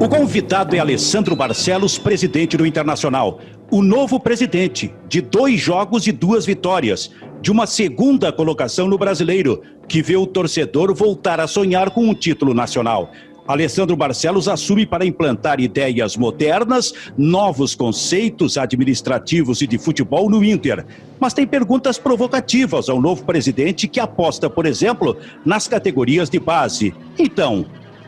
O convidado é Alessandro Barcelos, presidente do Internacional. O novo presidente, de 2 jogos e 2 vitórias, de uma segunda colocação no Brasileiro, que vê o torcedor voltar a sonhar com um título nacional. Alessandro Barcelos assume para implantar ideias modernas, novos conceitos administrativos e de futebol no Inter. Mas tem perguntas provocativas ao novo presidente que aposta, por exemplo, nas categorias de base. Então,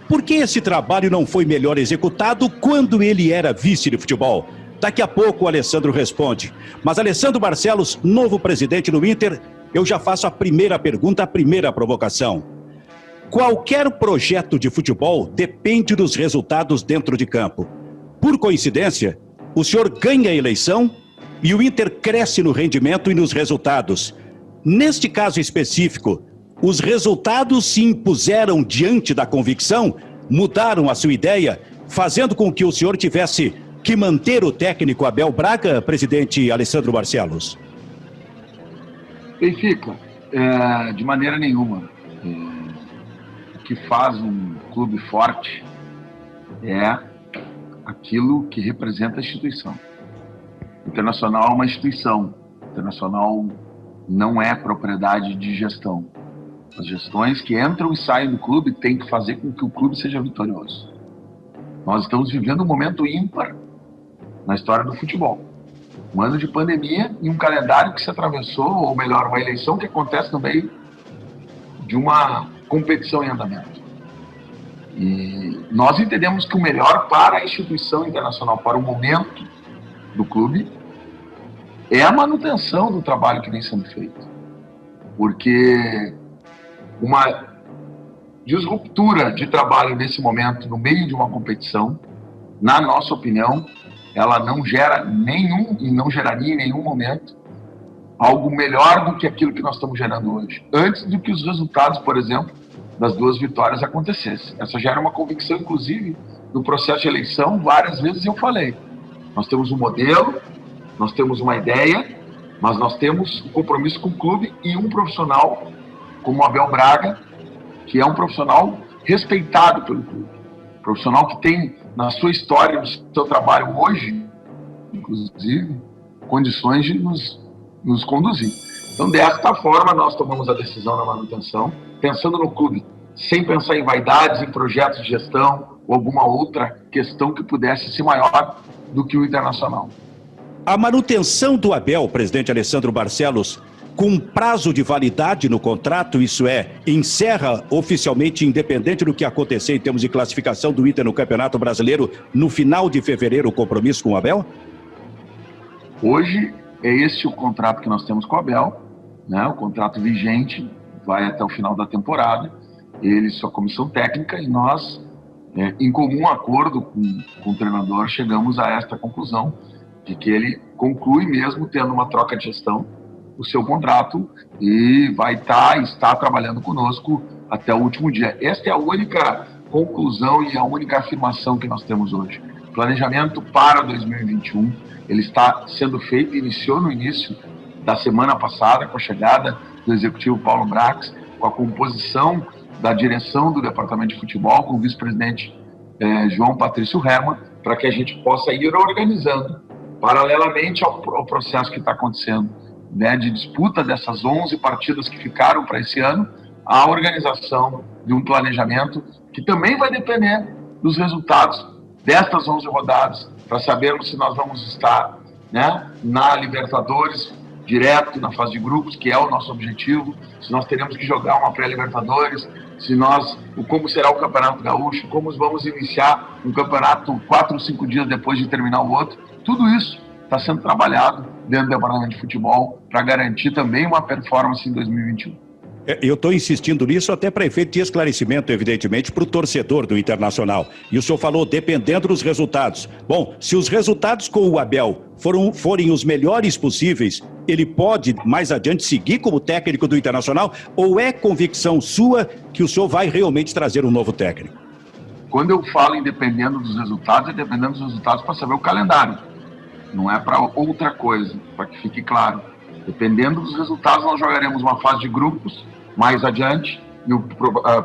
por que esse trabalho não foi melhor executado quando ele era vice de futebol? Daqui a pouco o Alessandro responde. Mas Alessandro Barcelos, novo presidente do Inter, eu já faço a primeira pergunta, a primeira provocação. Qualquer projeto de futebol depende dos resultados dentro de campo. Por coincidência, o senhor ganha a eleição e o Inter cresce no rendimento e nos resultados. Neste caso específico, os resultados se impuseram diante da convicção, mudaram a sua ideia, fazendo com que o senhor tivesse que manter o técnico Abel Braga, presidente Alessandro Barcelos? Benfica, de maneira nenhuma. O que faz um clube forte é aquilo que representa a instituição. O Internacional é uma instituição. O Internacional não é propriedade de gestão. As gestões que entram e saem do clube têm que fazer com que o clube seja vitorioso. Nós estamos vivendo um momento ímpar na história do futebol. Um ano de pandemia e um calendário que se atravessou, ou melhor, uma eleição que acontece no meio de uma competição em andamento. E nós entendemos que o melhor para a instituição internacional, para o momento do clube, é a manutenção do trabalho que vem sendo feito. Porque uma disruptura de trabalho nesse momento, no meio de uma competição, na nossa opinião, ela não gera nenhum, e não geraria em nenhum momento, algo melhor do que aquilo que nós estamos gerando hoje. Antes do que os resultados, por exemplo, das 2 vitórias acontecessem. Essa gera uma convicção, inclusive, no processo de eleição. Várias vezes eu falei, nós temos um modelo, nós temos uma ideia, mas nós temos um compromisso com o clube e um profissional como o Abel Braga, que é um profissional respeitado pelo clube. Um profissional que tem, na sua história, no seu trabalho hoje, inclusive, condições de nos conduzir. Então, desta forma, nós tomamos a decisão da manutenção, pensando no clube, sem pensar em vaidades, em projetos de gestão ou alguma outra questão que pudesse ser maior do que o Internacional. A manutenção do Abel, presidente Alessandro Barcelos, com prazo de validade no contrato, isso é, encerra oficialmente, independente do que acontecer em termos de classificação do Inter no Campeonato Brasileiro, no final de fevereiro, o compromisso com o Abel? Hoje é esse o contrato que nós temos com o Abel, né? O contrato vigente vai até o final da temporada, ele e sua comissão técnica, e nós, em comum acordo com o treinador, chegamos a esta conclusão de que ele conclui mesmo tendo uma troca de gestão o seu contrato e vai estar trabalhando conosco até o último dia. Esta é a única conclusão e a única afirmação que nós temos hoje. O planejamento para 2021, ele está sendo feito, iniciou no início da semana passada, com a chegada do executivo Paulo Brax, com a composição da direção do departamento de futebol, com o vice-presidente João Patrício Herman, para que a gente possa ir organizando, paralelamente ao processo que está acontecendo, né, de disputa dessas 11 partidas que ficaram para esse ano, a organização de um planejamento que também vai depender dos resultados destas 11 rodadas, para sabermos se nós vamos estar, né, na Libertadores, direto na fase de grupos, que é o nosso objetivo, se nós teremos que jogar uma pré-Libertadores, como será o Campeonato Gaúcho, como vamos iniciar um campeonato 4 ou 5 dias depois de terminar o outro. Tudo isso está sendo trabalhado dentro do departamento de futebol para garantir também uma performance em 2021. Eu estou insistindo nisso até para efeito de esclarecimento, evidentemente, para o torcedor do Internacional. E o senhor falou, dependendo dos resultados. Bom, se os resultados com o Abel forem os melhores possíveis, ele pode, mais adiante, seguir como técnico do Internacional? Ou é convicção sua que o senhor vai realmente trazer um novo técnico? Quando eu falo em dependendo dos resultados, é dependendo dos resultados para saber o calendário. Não é para outra coisa, para que fique claro. Dependendo dos resultados, nós jogaremos uma fase de grupos mais adiante, e o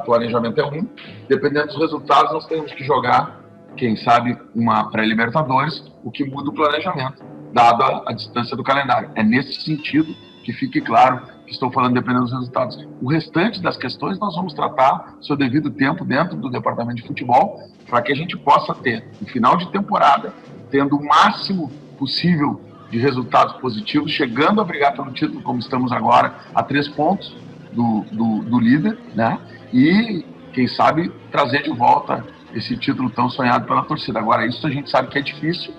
planejamento é um. Dependendo dos resultados, nós temos que jogar quem sabe, uma pré-Libertadores, o que muda o planejamento, dado a distância do calendário. É nesse sentido que fique claro que estou falando dependendo dos resultados. O restante das questões nós vamos tratar seu devido tempo dentro do departamento de futebol, para que a gente possa ter, no final de temporada, tendo o máximo possível de resultados positivos, chegando a brigar pelo título, como estamos agora, a 3 pontos do líder, né? E, quem sabe, trazer de volta esse título tão sonhado pela torcida. Agora, isso a gente sabe que é difícil.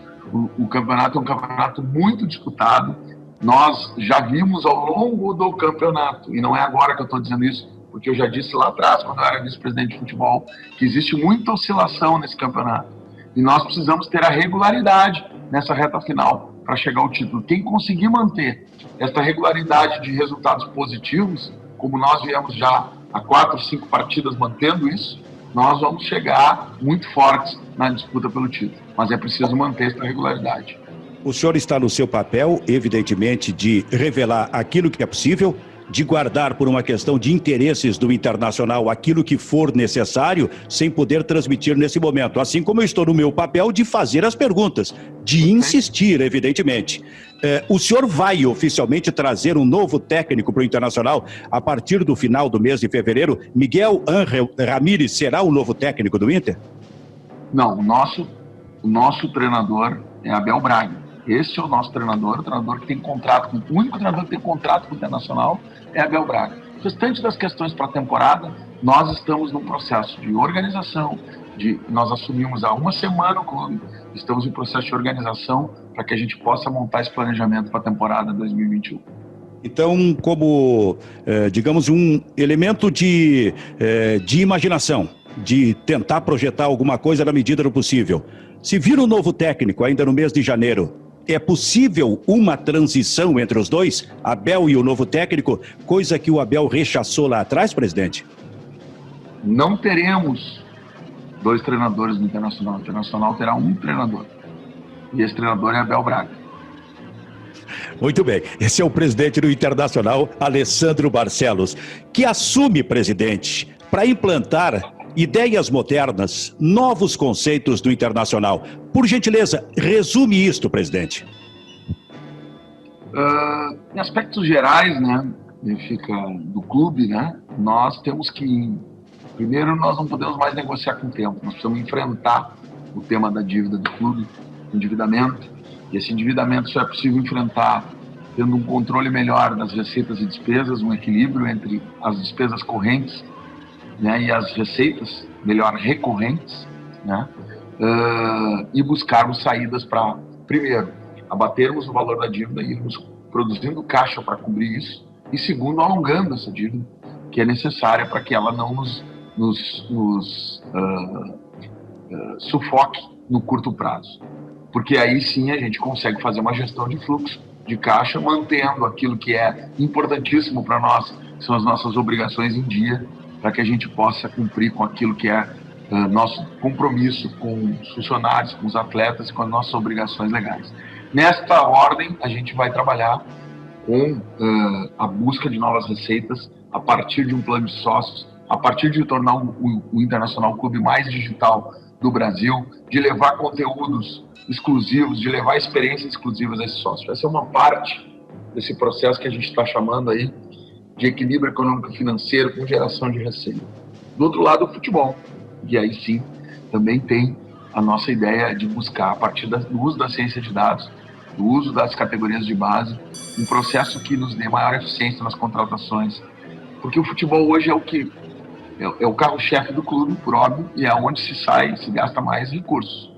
O campeonato é um campeonato muito disputado. Nós já vimos ao longo do campeonato, e não é agora que eu estou dizendo isso, porque eu já disse lá atrás, quando eu era vice-presidente de futebol, que existe muita oscilação nesse campeonato. E nós precisamos ter a regularidade nessa reta final para chegar ao título. Quem conseguir manter essa regularidade de resultados positivos, como nós viemos já há 4, 5 partidas mantendo isso, nós vamos chegar muito fortes na disputa pelo título. Mas é preciso manter essa regularidade. O senhor está no seu papel, evidentemente, de revelar aquilo que é possível, de guardar por uma questão de interesses do Internacional aquilo que for necessário, sem poder transmitir nesse momento. Assim como eu estou no meu papel de fazer as perguntas, de insistir, evidentemente. O senhor vai oficialmente trazer um novo técnico para o Internacional a partir do final do mês de fevereiro? Miguel Ángel Ramírez será o novo técnico do Inter? Não, o nosso treinador é Abel Braga. Esse é o nosso treinador, o treinador que tem contrato, o único treinador que tem contrato com o Internacional é Abel Braga. O restante das questões para a temporada, nós estamos num processo de organização, nós assumimos há uma semana o clube, estamos em processo de organização para que a gente possa montar esse planejamento para a temporada 2021. Então, como, digamos, um elemento de imaginação, de tentar projetar alguma coisa na medida do possível, se vir um novo técnico ainda no mês de janeiro, é possível uma transição entre os dois, Abel e o novo técnico, coisa que o Abel rechaçou lá atrás, presidente? Não teremos 2 treinadores no Internacional. O Internacional terá um treinador. E esse treinador é Abel Braga. Muito bem. Esse é o presidente do Internacional, Alessandro Barcelos, que assume, presidente, para implantar ideias modernas, novos conceitos do Internacional. Por gentileza, resume isto, presidente. Em aspectos gerais, né, do clube, né, nós temos que... Primeiro, nós não podemos mais negociar com o tempo. Nós precisamos enfrentar o tema da dívida do clube, endividamento. E esse endividamento só é possível enfrentar tendo um controle melhor das receitas e despesas, um equilíbrio entre as despesas correntes, né, e as receitas, melhor, recorrentes, né, e buscarmos saídas para, primeiro, abatermos o valor da dívida e irmos produzindo caixa para cobrir isso, e segundo, alongando essa dívida, que é necessária para que ela não nos sufoque no curto prazo. Porque aí sim a gente consegue fazer uma gestão de fluxo de caixa, mantendo aquilo que é importantíssimo para nós, que são as nossas obrigações em dia, para que a gente possa cumprir com aquilo que é nosso compromisso com os funcionários, com os atletas e com as nossas obrigações legais. Nesta ordem, a gente vai trabalhar com a busca de novas receitas a partir de um plano de sócios, a partir de tornar o Internacional o clube mais digital do Brasil, de levar conteúdos exclusivos, de levar experiências exclusivas a esses sócios. Essa é uma parte desse processo que a gente está chamando aí de equilíbrio econômico e financeiro com geração de receita. Do outro lado, o futebol. E aí sim, também tem a nossa ideia de buscar, a partir do uso da ciência de dados, do uso das categorias de base, um processo que nos dê maior eficiência nas contratações. Porque o futebol hoje é o carro-chefe do clube, por óbvio, e é onde se gasta mais recursos.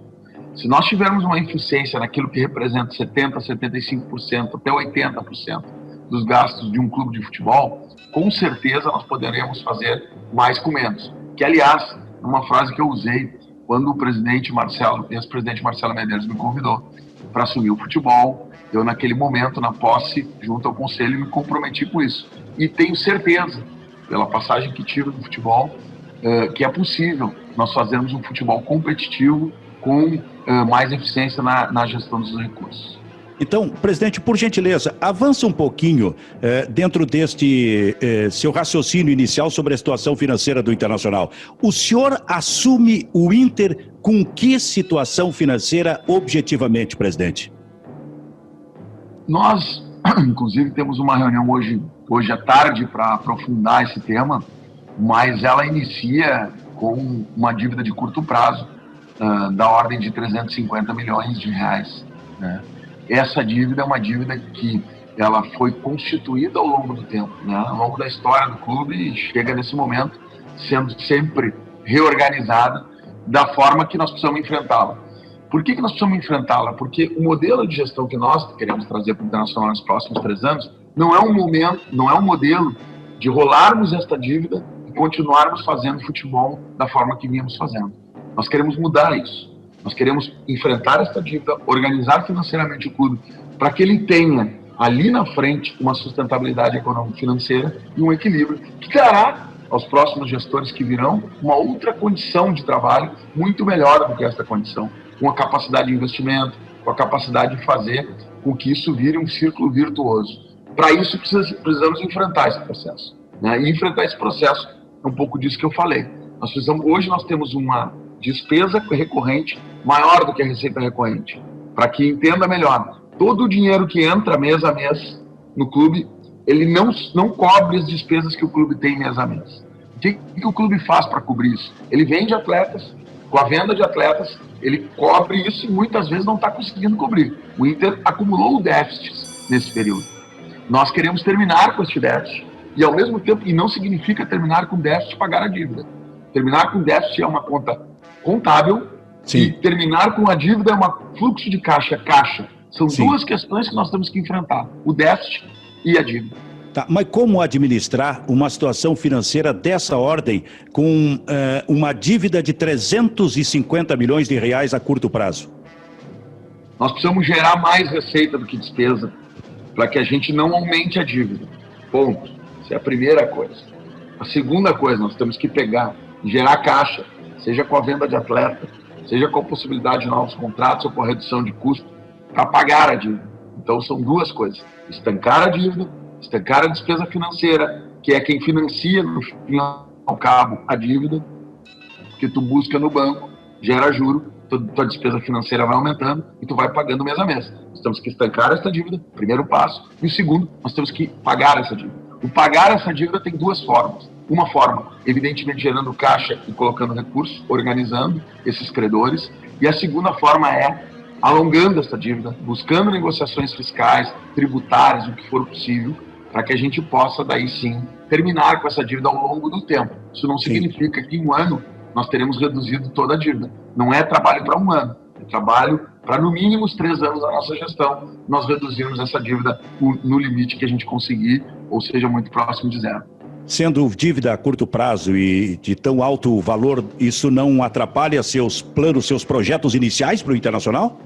Se nós tivermos uma eficiência naquilo que representa 70%, 75%, até 80% dos gastos de um clube de futebol, com certeza nós poderemos fazer mais com menos. Que, aliás, é uma frase que eu usei quando o ex-presidente Marcelo Medeiros me convidou para assumir o futebol. Eu, naquele momento, na posse, junto ao conselho, me comprometi com isso. E tenho certeza, pela passagem que tive no futebol, que é possível nós fazermos um futebol competitivo com mais eficiência na gestão dos recursos. Então, presidente, por gentileza, avança um pouquinho dentro deste seu raciocínio inicial sobre a situação financeira do Internacional. O senhor assume o Inter com que situação financeira objetivamente, presidente? Nós, inclusive, temos uma reunião hoje à tarde para aprofundar esse tema, mas ela inicia com uma dívida de curto prazo da ordem de 350 milhões de reais, né? Essa dívida é uma dívida que ela foi constituída ao longo do tempo, né? Ao longo da história do clube, e chega nesse momento sendo sempre reorganizada da forma que nós precisamos enfrentá-la. Por que nós precisamos enfrentá-la? Porque o modelo de gestão que nós queremos trazer para o Internacional nos próximos 3 anos não é um modelo de rolarmos esta dívida e continuarmos fazendo futebol da forma que vínhamos fazendo. Nós queremos mudar isso. Nós queremos enfrentar esta dívida, organizar financeiramente o clube para que ele tenha ali na frente uma sustentabilidade econômico-financeira e um equilíbrio que dará aos próximos gestores que virão uma outra condição de trabalho muito melhor do que esta condição, com a capacidade de investimento, com a capacidade de fazer com que isso vire um círculo virtuoso. Para isso precisamos enfrentar esse processo, né? E enfrentar esse processo é um pouco disso que eu falei. Hoje nós temos uma despesa recorrente maior do que a receita recorrente. Para que entenda melhor, todo o dinheiro que entra mês a mês no clube, ele não cobre as despesas que o clube tem mês a mês. O que o clube faz para cobrir isso? Ele vende atletas, com a venda de atletas, ele cobre isso e muitas vezes não está conseguindo cobrir. O Inter acumulou déficits nesse período. Nós queremos terminar com este déficit e ao mesmo tempo, e não significa terminar com déficit e pagar a dívida. Terminar com déficit é uma conta contábil. Sim. E terminar com a dívida é um fluxo de caixa. São Sim. Duas questões que nós temos que enfrentar, o déficit e a dívida. Tá, mas como administrar uma situação financeira dessa ordem com uma dívida de 350 milhões de reais a curto prazo? Nós precisamos gerar mais receita do que despesa para que a gente não aumente a dívida. Ponto. Essa é a primeira coisa. A segunda coisa, nós temos que pegar e gerar caixa, seja com a venda de atleta, seja com a possibilidade de novos contratos ou com a redução de custo, para pagar a dívida. Então são duas coisas: estancar a dívida, estancar a despesa financeira, que é quem financia, no fim ao cabo, a dívida, que tu busca no banco, gera juro, tua despesa financeira vai aumentando e tu vai pagando mês a mês. Nós temos que estancar essa dívida, primeiro passo, e o segundo, nós temos que pagar essa dívida. O pagar essa dívida tem duas formas. Uma forma, evidentemente, gerando caixa e colocando recursos, organizando esses credores. E a segunda forma é alongando essa dívida, buscando negociações fiscais, tributárias, o que for possível, para que a gente possa, daí sim, terminar com essa dívida ao longo do tempo. Isso não significa que em um ano nós teremos reduzido toda a dívida. Não é trabalho para um ano, é trabalho para no mínimo os 3 anos da nossa gestão, nós reduzirmos essa dívida no limite que a gente conseguir, ou seja, muito próximo de zero. Sendo dívida a curto prazo e de tão alto valor, isso não atrapalha seus planos, seus projetos iniciais para o Internacional?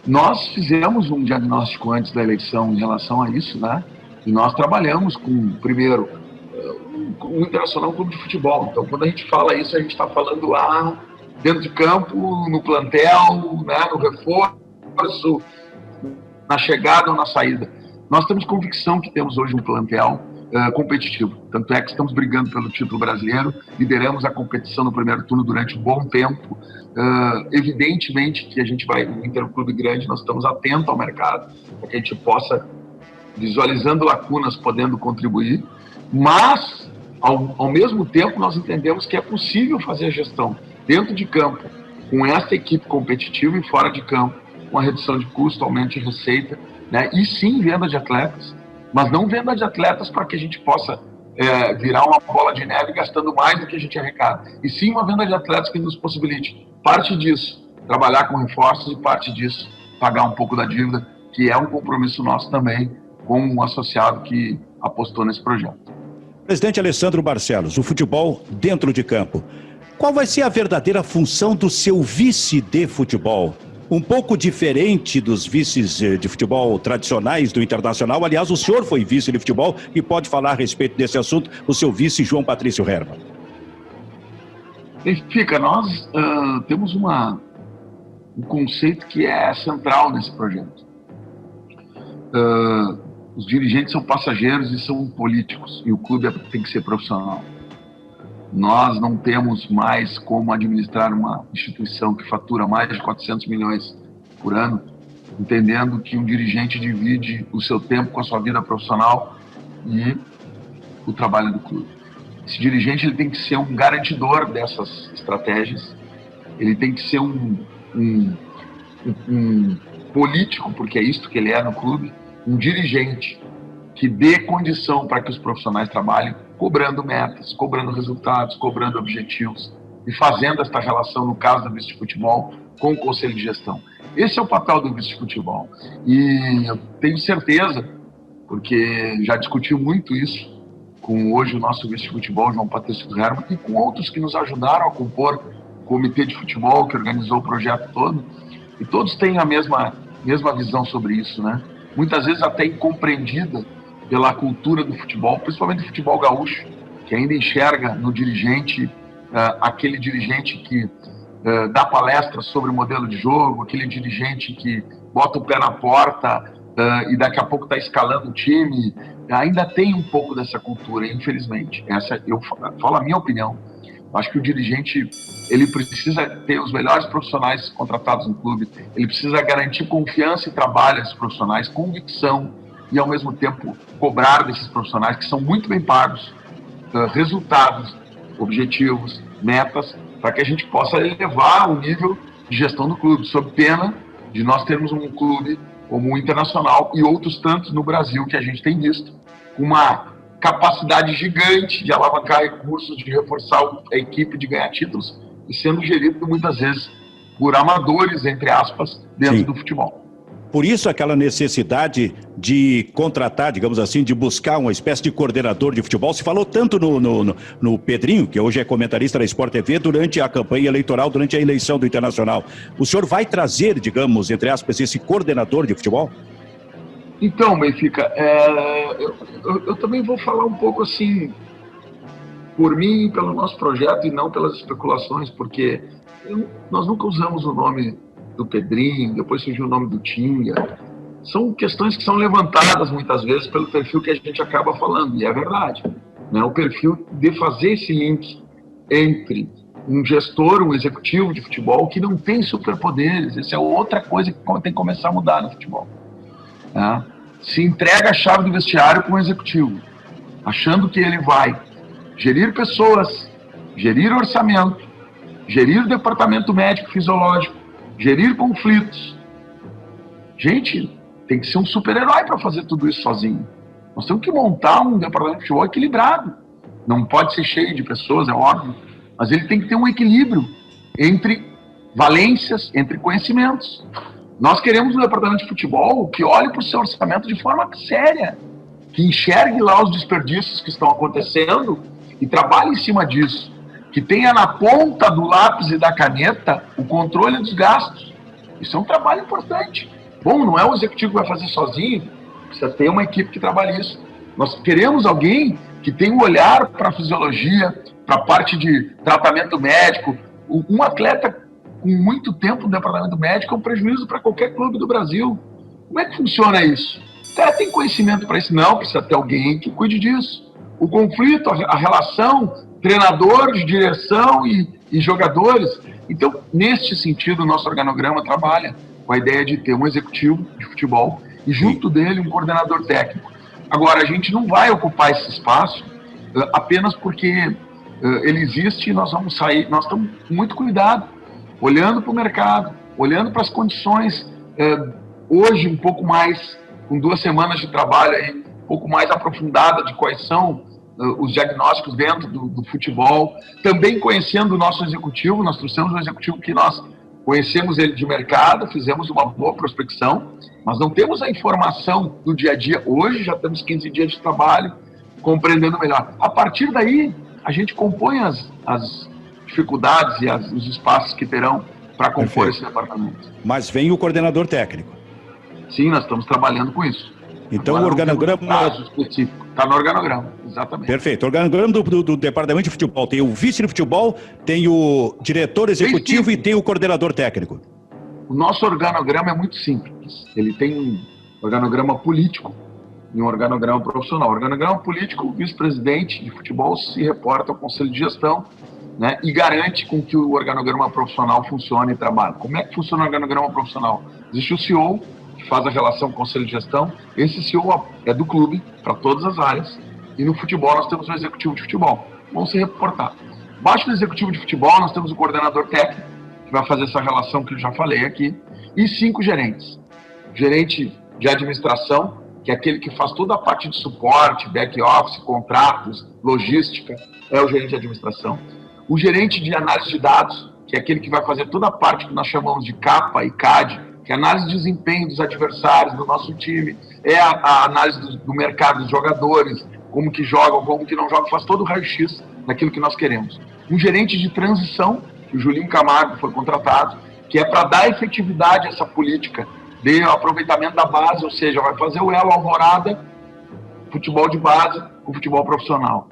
Nós fizemos um diagnóstico antes da eleição em relação a isso, né? E nós trabalhamos com, primeiro, o Internacional é um clube de futebol. Então, quando a gente fala isso, a gente está falando lá dentro de campo, no plantel, né? No reforço, na chegada ou na saída. Nós temos convicção que temos hoje um plantel competitivo. Tanto é que estamos brigando pelo título brasileiro, lideramos a competição no primeiro turno durante um bom tempo. Evidentemente que a gente vai ter um clube grande, nós estamos atentos ao mercado, para que a gente possa, visualizando lacunas, podendo contribuir, mas, ao mesmo tempo, nós entendemos que é possível fazer a gestão dentro de campo, com essa equipe competitiva e fora de campo, com a redução de custo, aumento de receita, né? E sim, venda de atletas, mas não venda de atletas para que a gente possa virar uma bola de neve gastando mais do que a gente arrecada. E sim uma venda de atletas que nos possibilite, parte disso, trabalhar com reforços e parte disso, pagar um pouco da dívida, que é um compromisso nosso também com um associado que apostou nesse projeto. Presidente Alessandro Barcelos, o futebol dentro de campo. Qual vai ser a verdadeira função do seu vice de futebol? Um pouco diferente dos vices de futebol tradicionais do Internacional. Aliás, o senhor foi vice de futebol e pode falar a respeito desse assunto, o seu vice João Patrício Herman. Benfica, nós temos um conceito que é central nesse projeto. Os dirigentes são passageiros e são políticos, e o clube tem que ser profissional. Nós não temos mais como administrar uma instituição que fatura mais de 400 milhões por ano, entendendo que um dirigente divide o seu tempo com a sua vida profissional e o trabalho do clube. Esse dirigente ele tem que ser um garantidor dessas estratégias, ele tem que ser um político, porque é isso que ele é no clube, um dirigente que dê condição para que os profissionais trabalhem cobrando metas, cobrando resultados, cobrando objetivos e fazendo esta relação, no caso do vice-futebol, com o conselho de gestão. Esse é o papel do vice-futebol. E eu tenho certeza, porque já discutiu muito isso com hoje o nosso vice-futebol, João Patrício Herman, e com outros que nos ajudaram a compor o comitê de futebol que organizou o projeto todo, e todos têm a mesma visão sobre isso, né? Muitas vezes até incompreendida pela cultura do futebol, principalmente do futebol gaúcho, que ainda enxerga no dirigente aquele dirigente que dá palestra sobre o modelo de jogo, aquele dirigente que bota o pé na porta e daqui a pouco está escalando o time. Ainda tem um pouco dessa cultura, infelizmente. Eu falo a minha opinião. Acho que o dirigente ele precisa ter os melhores profissionais contratados no clube, ele precisa garantir confiança e trabalho a esses profissionais, convicção, e ao mesmo tempo cobrar desses profissionais que são muito bem pagos, resultados, objetivos, metas, para que a gente possa elevar o nível de gestão do clube, sob pena de nós termos um clube como o Internacional e outros tantos no Brasil que a gente tem visto, com uma capacidade gigante de alavancar recursos, de reforçar a equipe, de ganhar títulos, e sendo gerido muitas vezes por amadores, entre aspas, dentro do futebol. Por isso aquela necessidade de contratar, digamos assim, de buscar uma espécie de coordenador de futebol. Se falou tanto no Pedrinho, que hoje é comentarista da Sport TV, durante a campanha eleitoral, durante a eleição do Internacional. O senhor vai trazer, digamos, entre aspas, esse coordenador de futebol? Então, Benfica, eu também vou falar um pouco assim, por mim e pelo nosso projeto, e não pelas especulações, porque nós nunca usamos o nome do Pedrinho, depois surgiu o nome do Tinga. São questões que são levantadas muitas vezes pelo perfil que a gente acaba falando, e é verdade, né? O perfil de fazer esse link entre um gestor, um executivo de futebol que não tem superpoderes. Essa é outra coisa que tem que começar a mudar no futebol. Né? Se entrega a chave do vestiário para um executivo, achando que ele vai gerir pessoas, gerir orçamento, gerir o departamento médico fisiológico, gerir conflitos. Gente, tem que ser um super-herói para fazer tudo isso sozinho. Nós temos que montar um departamento de futebol equilibrado. Não pode ser cheio de pessoas, é óbvio, mas ele tem que ter um equilíbrio entre valências, entre conhecimentos. Nós queremos um departamento de futebol que olhe para o seu orçamento de forma séria, que enxergue lá os desperdícios que estão acontecendo e trabalhe em cima disso, que tenha na ponta do lápis e da caneta o controle dos gastos. Isso é um trabalho importante. Bom, não é o executivo que vai fazer sozinho, precisa ter uma equipe que trabalhe isso. Nós queremos alguém que tenha um olhar para a fisiologia, para a parte de tratamento médico. Um atleta com muito tempo no departamento médico é um prejuízo para qualquer clube do Brasil. Como é que funciona isso? O cara tem conhecimento para isso? Não, precisa ter alguém que cuide disso. O conflito, a relação, treinador, de direção e jogadores. Então, neste sentido, o nosso organograma trabalha com a ideia de ter um executivo de futebol e junto dele um coordenador técnico. Agora, a gente não vai ocupar esse espaço apenas porque ele existe e nós vamos sair. Nós estamos com muito cuidado, olhando para o mercado, olhando para as condições, hoje um pouco mais, com 2 semanas de trabalho aí, um pouco mais aprofundada de quais são os diagnósticos dentro do futebol, também conhecendo o nosso executivo. Nós trouxemos um executivo que nós conhecemos ele de mercado, fizemos uma boa prospecção, mas não temos a informação do dia a dia. Hoje já temos 15 dias de trabalho, compreendendo melhor. A partir daí, a gente compõe as dificuldades e os espaços que terão para compor esse departamento. Mas vem o coordenador técnico. Sim, nós estamos trabalhando com isso. Então agora, o organograma... caso específico, está no organograma, exatamente. Perfeito. O organograma do departamento de futebol tem o vice de futebol, tem o diretor executivo e tem o coordenador técnico. O nosso organograma é muito simples. Ele tem um organograma político e um organograma profissional. O organograma político, o vice-presidente de futebol se reporta ao conselho de gestão, né, e garante com que o organograma profissional funcione e trabalhe. Como é que funciona o organograma profissional? Existe o CEO, que faz a relação com o conselho de gestão. Esse CEO é do clube, para todas as áreas. E no futebol nós temos o executivo de futebol. Vão se reportar. Abaixo do executivo de futebol nós temos o coordenador técnico, que vai fazer essa relação que eu já falei aqui, e 5 gerentes. Gerente de administração, que é aquele que faz toda a parte de suporte, back-office, contratos, logística, é o gerente de administração. O gerente de análise de dados, que é aquele que vai fazer toda a parte que nós chamamos de CAPA e CAD, que é a análise de desempenho dos adversários, do nosso time, é a análise do mercado dos jogadores, como que jogam, como que não jogam, faz todo o raio-x daquilo que nós queremos. Um gerente de transição, que o Julinho Camargo foi contratado, que é para dar efetividade a essa política de aproveitamento da base, ou seja, vai fazer o elo Alvorada, futebol de base com futebol profissional.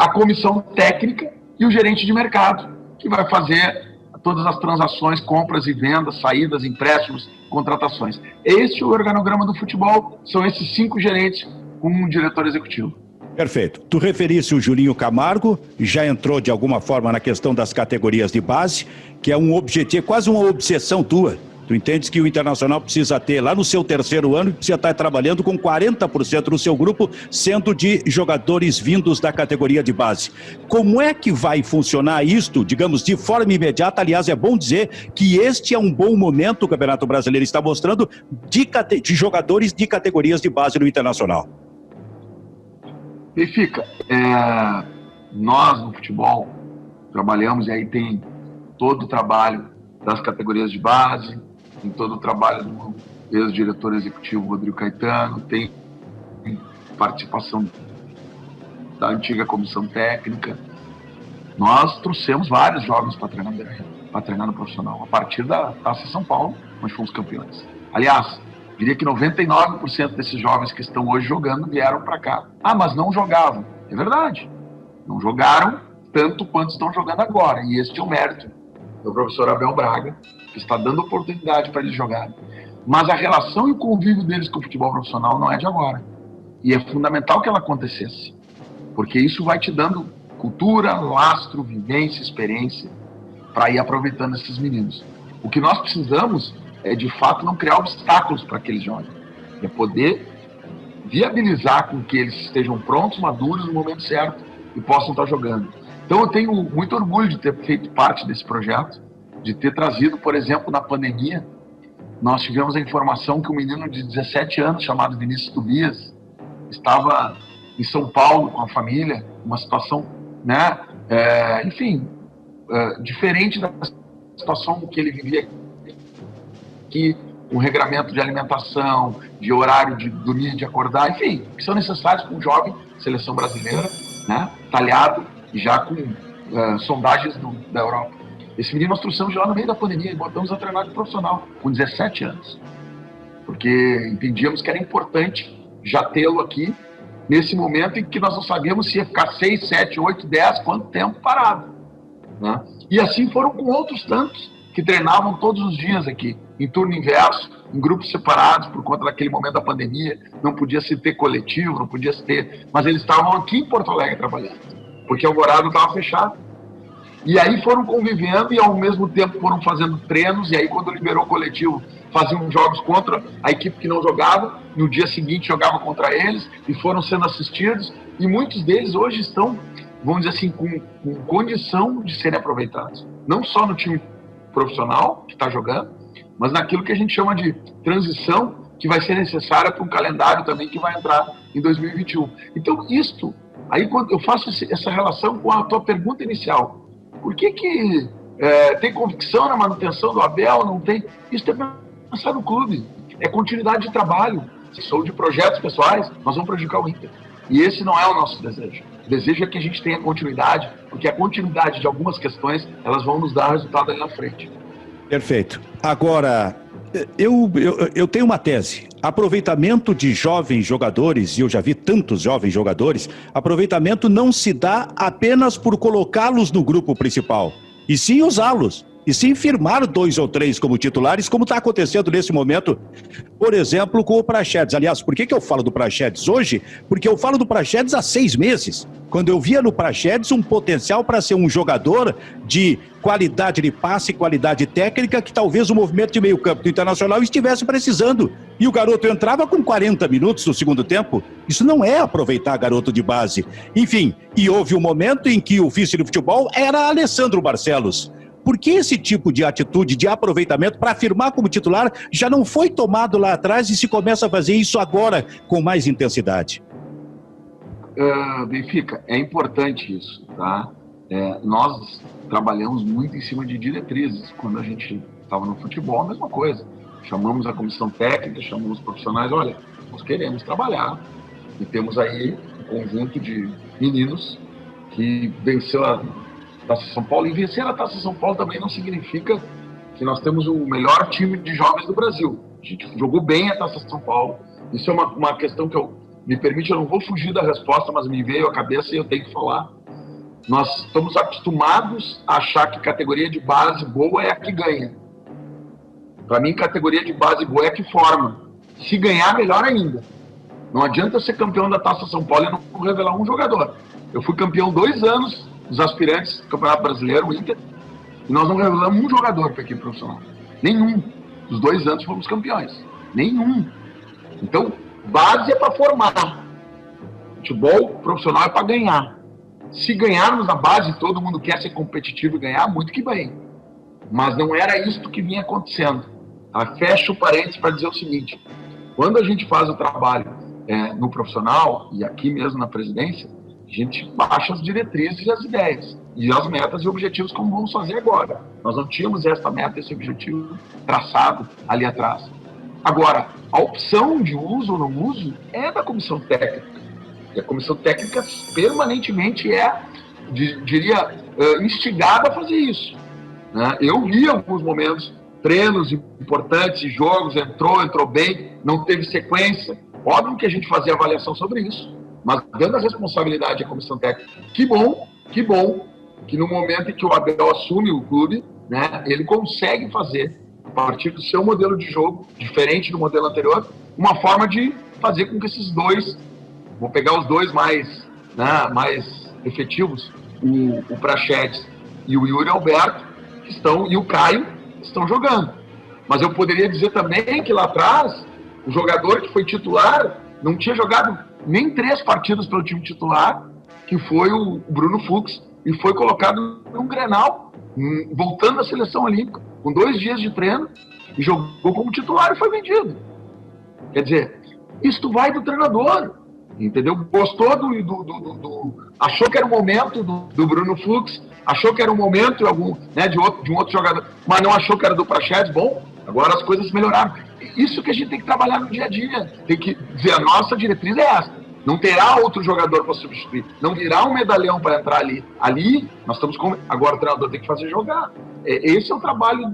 A comissão técnica e o gerente de mercado, que vai fazer todas as transações, compras e vendas, saídas, empréstimos, contratações. Este é o organograma do futebol, são esses 5 gerentes com um diretor executivo. Perfeito. Tu referisse o Julinho Camargo, já entrou de alguma forma na questão das categorias de base, que é um objetivo, quase uma obsessão tua. Tu entendes que o Internacional precisa ter, lá no seu 3º ano, precisa estar trabalhando com 40% do seu grupo, sendo de jogadores vindos da categoria de base. Como é que vai funcionar isto, digamos, de forma imediata? Aliás, é bom dizer que este é um bom momento, o Campeonato Brasileiro está mostrando, de jogadores de categorias de base no Internacional. Benfica, nós no futebol trabalhamos, e aí tem todo o trabalho das categorias de base, tem todo o trabalho do ex-diretor executivo Rodrigo Caetano, tem participação da antiga comissão técnica. Nós trouxemos vários jovens para treinar no profissional, a partir da Taça São Paulo, onde fomos campeões. Aliás, diria que 99% desses jovens que estão hoje jogando vieram para cá. Ah, mas não jogavam. É verdade. Não jogaram tanto quanto estão jogando agora. E este é o mérito do professor Abel Braga, que está dando oportunidade para eles jogarem. Mas a relação e o convívio deles com o futebol profissional não é de agora. E é fundamental que ela acontecesse. Porque isso vai te dando cultura, lastro, vivência, experiência, para ir aproveitando esses meninos. O que nós precisamos é, de fato, não criar obstáculos para que eles joguem. É poder viabilizar com que eles estejam prontos, maduros, no momento certo e possam estar jogando. Então eu tenho muito orgulho de ter feito parte desse projeto, de ter trazido, por exemplo, na pandemia, nós tivemos a informação que um menino de 17 anos, chamado Vinícius Tobias, estava em São Paulo com a família, uma situação, né, diferente da situação que ele vivia aqui, um regramento de alimentação, de horário de dormir, de acordar, enfim, que são necessários para um jovem seleção brasileira, né, talhado e já com sondagens da Europa. Esse menino nós trouxemos de lá no meio da pandemia e botamos a treinar de profissional, com 17 anos. Porque entendíamos que era importante já tê-lo aqui, nesse momento em que nós não sabíamos se ia ficar 6, 7, 8, 10, quanto tempo parado. Né? E assim foram com outros tantos que treinavam todos os dias aqui, em turno inverso, em grupos separados, por conta daquele momento da pandemia, não podia se ter coletivo, não podia se ter... Mas eles estavam aqui em Porto Alegre trabalhando, porque o Alvorada estava fechado. E aí foram convivendo e ao mesmo tempo foram fazendo treinos, e aí quando liberou o coletivo, faziam jogos contra a equipe que não jogava, no dia seguinte jogava contra eles, e foram sendo assistidos, e muitos deles hoje estão, vamos dizer assim, com condição de serem aproveitados. Não só no time profissional que está jogando, mas naquilo que a gente chama de transição, que vai ser necessária para um calendário também que vai entrar em 2021. Então, aí quando eu faço essa relação com a tua pergunta inicial, por que tem convicção na manutenção do Abel, não tem? Isso é pensar no clube, é continuidade de trabalho. Se sou de projetos pessoais, nós vamos prejudicar o Inter. E esse não é o nosso desejo. O desejo é que a gente tenha continuidade, porque a continuidade de algumas questões, elas vão nos dar resultado ali na frente. Perfeito. Agora, eu tenho uma tese. Aproveitamento de jovens jogadores, e eu já vi tantos jovens jogadores, aproveitamento não se dá apenas por colocá-los no grupo principal, e sim usá-los. e sim firmar 2 ou 3 como titulares, como está acontecendo nesse momento, por exemplo, com o Praxedes. Aliás, por que eu falo do Praxedes hoje? Porque eu falo do Praxedes há 6 meses, quando eu via no Praxedes um potencial para ser um jogador de qualidade de passe, qualidade técnica, que talvez o movimento de meio campo do Internacional estivesse precisando. E o garoto entrava com 40 minutos no segundo tempo. Isso não é aproveitar garoto de base. Enfim, e houve um momento em que o vice de futebol era Alessandro Barcelos. Por que esse tipo de atitude, de aproveitamento para afirmar como titular já não foi tomado lá atrás e se começa a fazer isso agora com mais intensidade? Benfica, é importante isso, tá? Nós trabalhamos muito em cima de diretrizes. Quando a gente estava no futebol, a mesma coisa. Chamamos a comissão técnica, chamamos os profissionais, olha, nós queremos trabalhar e temos aí um conjunto de meninos que venceu a Taça São Paulo. E vencer a Taça São Paulo também não significa que nós temos o melhor time de jovens do Brasil. A gente jogou bem a Taça São Paulo. Isso é uma questão que me permite, eu não vou fugir da resposta, mas me veio à cabeça e eu tenho que falar. Nós estamos acostumados a achar que categoria de base boa é a que ganha. Para mim, categoria de base boa é a que forma. Se ganhar, melhor ainda. Não adianta eu ser campeão da Taça São Paulo e não revelar um jogador. Eu fui campeão 2 anos dos aspirantes do Campeonato Brasileiro, o Inter, e nós não revelamos um jogador para a equipe profissional. Nenhum. Dos 2 anos fomos campeões. Nenhum. Então, base é para formar. Futebol profissional é para ganhar. Se ganharmos na base, todo mundo quer ser competitivo e ganhar, muito que bem. Mas não era isso que vinha acontecendo. Fecho parênteses para dizer o seguinte: quando a gente faz o trabalho no profissional, e aqui mesmo na presidência, a gente baixa as diretrizes e as ideias, e as metas e objetivos como vamos fazer agora. Nós não tínhamos essa meta, esse objetivo traçado ali atrás. Agora, a opção de uso ou não uso é da comissão técnica. E a comissão técnica permanentemente diria, instigada a fazer isso. Né? Eu vi em alguns momentos treinos importantes, jogos, entrou bem, não teve sequência. Óbvio que a gente fazia avaliação sobre isso, mas dando a responsabilidade à comissão técnica. Que bom que no momento em que o Abel assume o clube, né, ele consegue fazer, a partir do seu modelo de jogo, diferente do modelo anterior, uma forma de fazer com que esses dois, vou pegar os dois mais efetivos, o Praxedes e o Yuri Alberto, e o Caio, estão jogando. Mas eu poderia dizer também que lá atrás, o jogador que foi titular não tinha jogado nem 3 partidas pelo time titular, que foi o Bruno Fux, e foi colocado num Grenal, voltando à seleção olímpica, com 2 dias de treino, e jogou como titular e foi vendido. Quer dizer, isto vai do treinador, entendeu? Gostou achou que era o momento do Bruno Fux, achou que era o momento de um outro jogador, mas não achou que era do Praxedes. Bom, agora as coisas melhoraram. Isso que a gente tem que trabalhar no dia a dia. Tem que dizer, a nossa diretriz é essa. Não terá outro jogador para substituir. Não virá um medalhão para entrar ali. Ali, nós estamos com... Agora o treinador tem que fazer jogar. Esse é o trabalho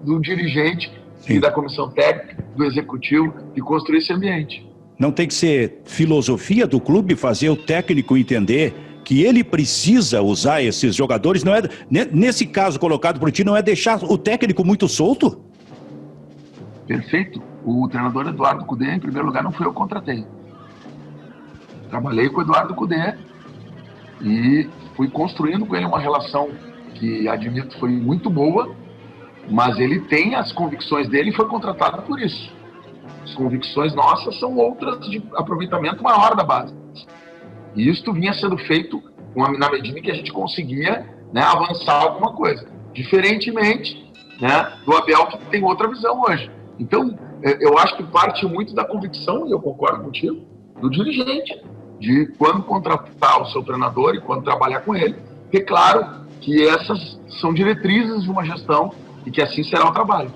do dirigente, e da comissão técnica, do executivo, de construir esse ambiente. Não tem que ser filosofia do clube fazer o técnico entender que ele precisa usar esses jogadores? Não é, nesse caso colocado por ti, não é deixar o técnico muito solto? Perfeito. O treinador Eduardo Cudê, em primeiro lugar, não foi eu que contratei. Trabalhei com o Eduardo Cudê e fui construindo com ele uma relação que, admito, foi muito boa, mas ele tem as convicções dele e foi contratado por isso. As convicções nossas são outras de aproveitamento maior da base. E isso vinha sendo feito na medida em que a gente conseguia, né, avançar alguma coisa. Diferentemente, né, do Abel, que tem outra visão hoje. Então, eu acho que parte muito da convicção, e eu concordo contigo, do dirigente, de quando contratar o seu treinador e quando trabalhar com ele. Porque, claro, que essas são diretrizes de uma gestão e que assim será o trabalho.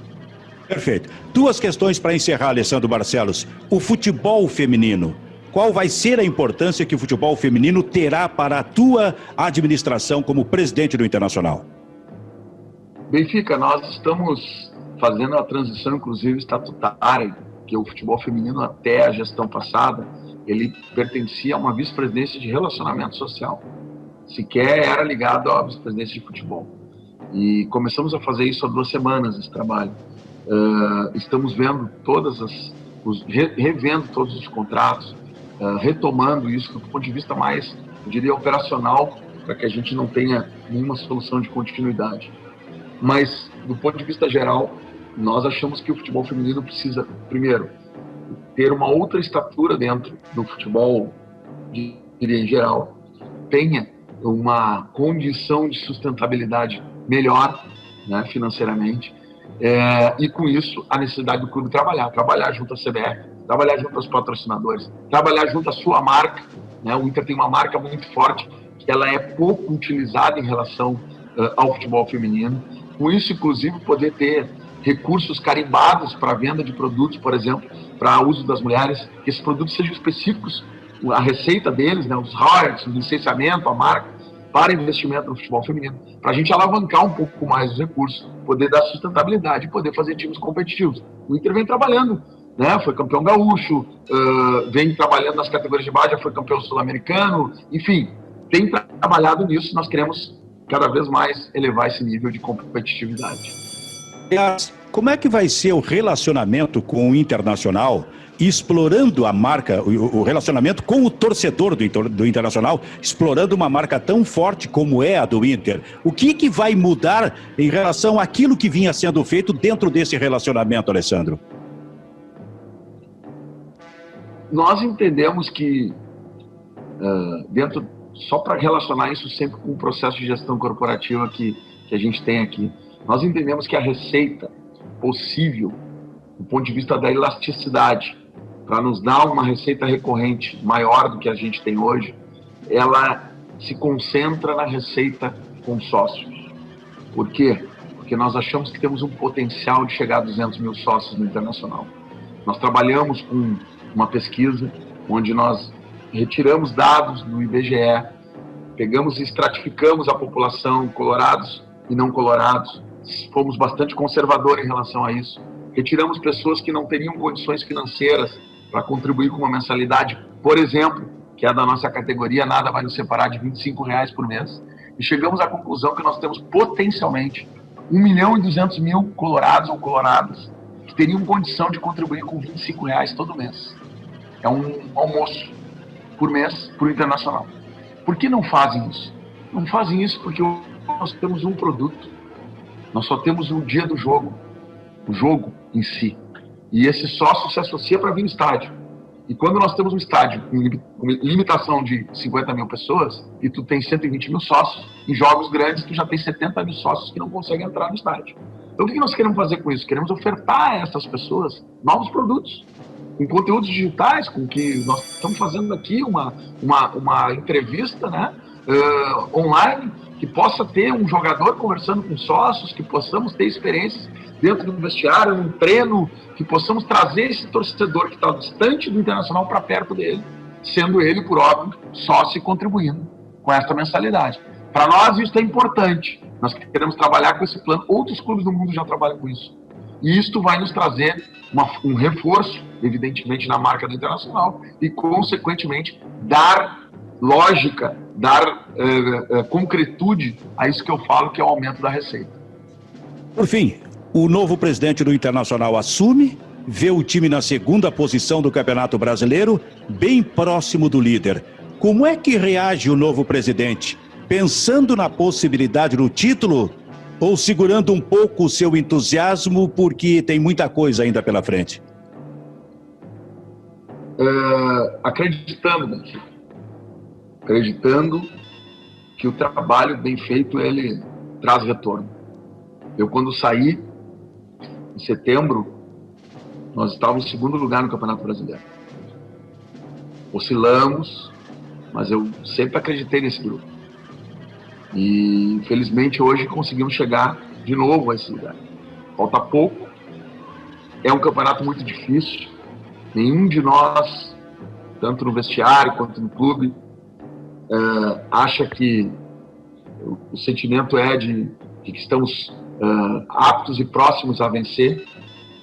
Perfeito. 2 questões para encerrar, Alessandro Barcelos. O futebol feminino. Qual vai ser a importância que o futebol feminino terá para a tua administração como presidente do Internacional? Benfica, nós estamos fazendo a transição, inclusive, estatutária, que o futebol feminino, até a gestão passada, ele pertencia a uma vice-presidência de relacionamento social. Sequer era ligado à vice-presidência de futebol. E começamos a fazer isso há 2 semanas, esse trabalho. Estamos vendo revendo todos os contratos, retomando isso do ponto de vista mais, eu diria, operacional, para que a gente não tenha nenhuma solução de continuidade. Mas, do ponto de vista geral, nós achamos que o futebol feminino precisa, primeiro, ter uma outra estatura dentro do futebol, diria em geral, tenha uma condição de sustentabilidade melhor, né, financeiramente, e com isso a necessidade do clube trabalhar junto à CBF, trabalhar junto aos patrocinadores, trabalhar junto à sua marca, né? O Inter tem uma marca muito forte, que ela é pouco utilizada em relação ao futebol feminino. Com isso, inclusive, poder ter recursos carimbados para a venda de produtos, por exemplo, para uso das mulheres, que esses produtos sejam específicos, a receita deles, né, os royalties, o licenciamento, a marca, para investimento no futebol feminino, para a gente alavancar um pouco mais os recursos, poder dar sustentabilidade, poder fazer times competitivos. O Inter vem trabalhando, né, foi campeão gaúcho, vem trabalhando nas categorias de base, já foi campeão sul-americano, enfim, tem trabalhado nisso. Nós queremos cada vez mais elevar esse nível de competitividade. Como é que vai ser o relacionamento com o Internacional, explorando a marca, o relacionamento com o torcedor do Internacional, explorando uma marca tão forte como é a do Inter? O que vai mudar em relação àquilo que vinha sendo feito dentro desse relacionamento, Alessandro? Nós entendemos que, só para relacionar isso sempre com o processo de gestão corporativa que a gente tem aqui, nós entendemos que a receita possível, do ponto de vista da elasticidade, para nos dar uma receita recorrente maior do que a gente tem hoje, ela se concentra na receita com sócios. Por quê? Porque nós achamos que temos um potencial de chegar a 200 mil sócios no Internacional. Nós trabalhamos com uma pesquisa onde nós retiramos dados do IBGE, pegamos e estratificamos a população, colorados e não colorados, fomos bastante conservadores em relação a isso. Retiramos pessoas que não teriam condições financeiras para contribuir com uma mensalidade, por exemplo, que é da nossa categoria, nada vai nos separar de R$25 por mês. E chegamos à conclusão que nós temos potencialmente 1.200.000 colorados ou coloradas que teriam condição de contribuir com R$25 todo mês. É um almoço por mês para o Internacional. Por que não fazem isso? Não fazem isso porque nós temos um produto. Nós só temos o dia do jogo, o jogo em si. E esse sócio se associa para vir no estádio. E quando nós temos um estádio com limitação de 50 mil pessoas, e tu tem 120 mil sócios, em jogos grandes tu já tem 70 mil sócios que não conseguem entrar no estádio. Então o que nós queremos fazer com isso? Queremos ofertar a essas pessoas novos produtos, com conteúdos digitais, com que nós estamos fazendo aqui uma entrevista, né, online, que possa ter um jogador conversando com sócios, que possamos ter experiências dentro do vestiário, num treino, que possamos trazer esse torcedor que está distante do Internacional para perto dele, sendo ele, por óbvio, sócio e contribuindo com essa mensalidade. Para nós isso é importante, nós queremos trabalhar com esse plano, outros clubes do mundo já trabalham com isso. E isto vai nos trazer um reforço, evidentemente, na marca do Internacional e, consequentemente, dar lógica, dar concretude a isso que eu falo, que é o aumento da receita. Por fim, o novo presidente do Internacional assume, vê o time na segunda posição do Campeonato Brasileiro, bem próximo do líder. Como é que reage o novo presidente? Pensando na possibilidade do título ou segurando um pouco o seu entusiasmo porque tem muita coisa ainda pela frente? Acreditando que o trabalho bem feito ele traz retorno. Eu, quando saí em setembro, nós estávamos em segundo lugar no Campeonato Brasileiro. Oscilamos, mas eu sempre acreditei nesse grupo. E, infelizmente, hoje conseguimos chegar de novo a esse lugar. Falta pouco. É um campeonato muito difícil. Nenhum de nós, tanto no vestiário quanto no clube, acha que o sentimento é de que estamos aptos e próximos a vencer.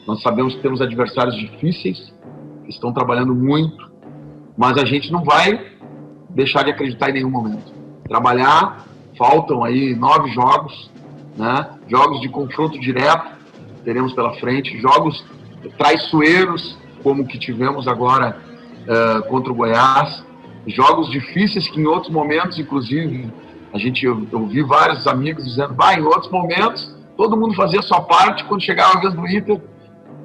Nós sabemos que temos adversários difíceis, que estão trabalhando muito, mas a gente não vai deixar de acreditar em nenhum momento. Trabalhar, faltam aí 9 jogos, né? Jogos de confronto direto teremos pela frente, jogos traiçoeiros, como o que tivemos agora contra o Goiás, jogos difíceis que em outros momentos, inclusive, eu vi vários amigos dizendo, em outros momentos, todo mundo fazia a sua parte, quando chegava a vez do Inter,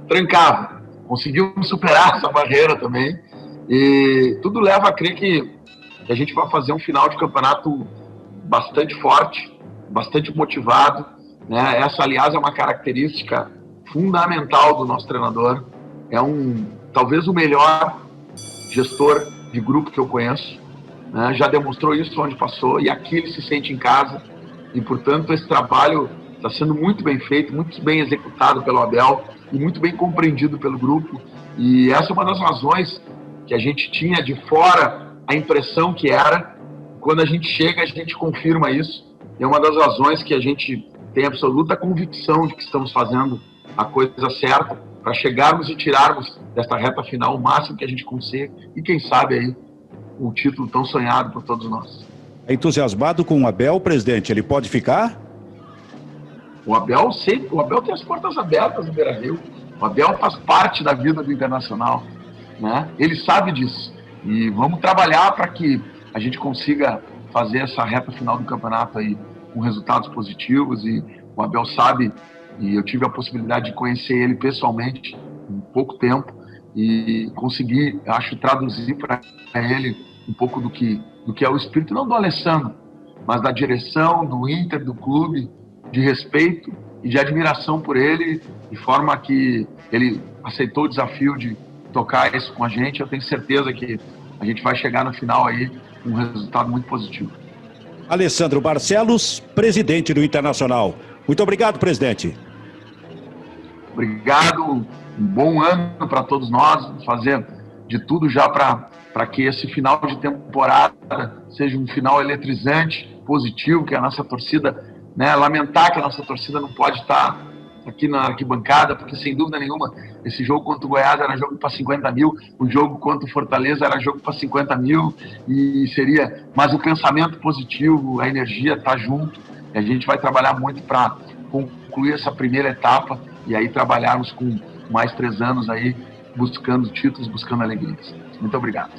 trancava. Conseguimos superar essa barreira também, e tudo leva a crer que a gente vai fazer um final de campeonato bastante forte, bastante motivado, né? Essa, aliás, é uma característica fundamental do nosso treinador. É talvez o melhor gestor de grupo que eu conheço, né? Já demonstrou isso onde passou e aqui ele se sente em casa. E, portanto, esse trabalho está sendo muito bem feito, muito bem executado pelo Abel e muito bem compreendido pelo grupo. E essa é uma das razões que a gente tinha de fora a impressão que era. Quando a gente chega, a gente confirma isso. E é uma das razões que a gente tem absoluta convicção de que estamos fazendo a coisa certa para chegarmos e tirarmos desta reta final o máximo que a gente consiga e, quem sabe, aí, o título tão sonhado por todos nós. É entusiasmado com o Abel, presidente? Ele pode ficar? O Abel tem as portas abertas no Beira-Rio. O Abel faz parte da vida do Internacional, né? Ele sabe disso. E vamos trabalhar para que a gente consiga fazer essa reta final do campeonato aí com resultados positivos. E o Abel sabe, e eu tive a possibilidade de conhecer ele pessoalmente em pouco tempo e conseguir, acho, traduzir para ele um pouco do que é o espírito, não do Alessandro, mas da direção, do Inter, do clube, de respeito e de admiração por ele, de forma que ele aceitou o desafio de tocar isso com a gente. Eu tenho certeza que a gente vai chegar no final aí com um resultado muito positivo. Alessandro Barcelos, presidente do Internacional. Muito obrigado, presidente. Obrigado, um bom ano para todos nós, vamos fazer de tudo já para que esse final de temporada seja um final eletrizante, positivo, que a nossa torcida, né, lamentar que a nossa torcida não pode estar aqui na arquibancada, porque sem dúvida nenhuma esse jogo contra o Goiás era jogo para 50 mil, o jogo contra o Fortaleza era jogo para 50 mil, mas o pensamento positivo, a energia está junto, e a gente vai trabalhar muito para concluir essa primeira etapa e aí trabalharmos com mais 3 anos aí buscando títulos, buscando alegrias. Muito obrigado.